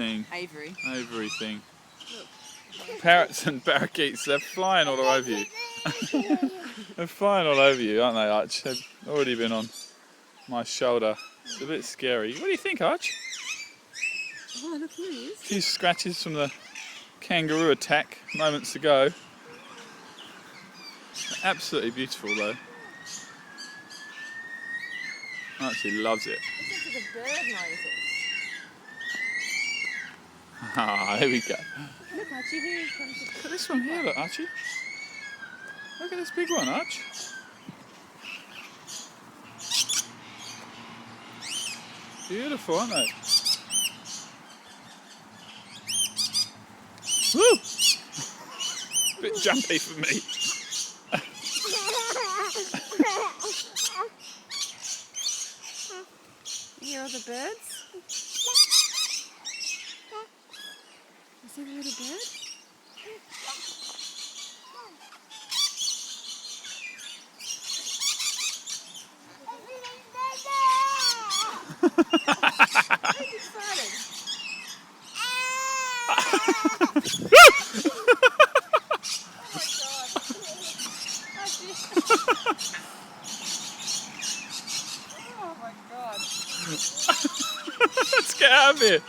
thing. Aviary. Thing. Look. Parrots and parakeets, they're flying all over you. They're flying all over you, aren't they, Arch? They've already been on my shoulder. It's a bit scary. What do you think, Arch? Oh, look who he is. A few scratches from the kangaroo attack moments ago. Absolutely beautiful, though. Archie loves it. Listen to the bird noises. Ah, there we go. Look, Archie, here comes the... Look at this one here, look, Archie. Look at this big one, Arch. Beautiful, aren't they? Woo! Bit jumpy for me. You hear all the birds? Is there a little bird? He's excited. Oh my god. Let's get out of here.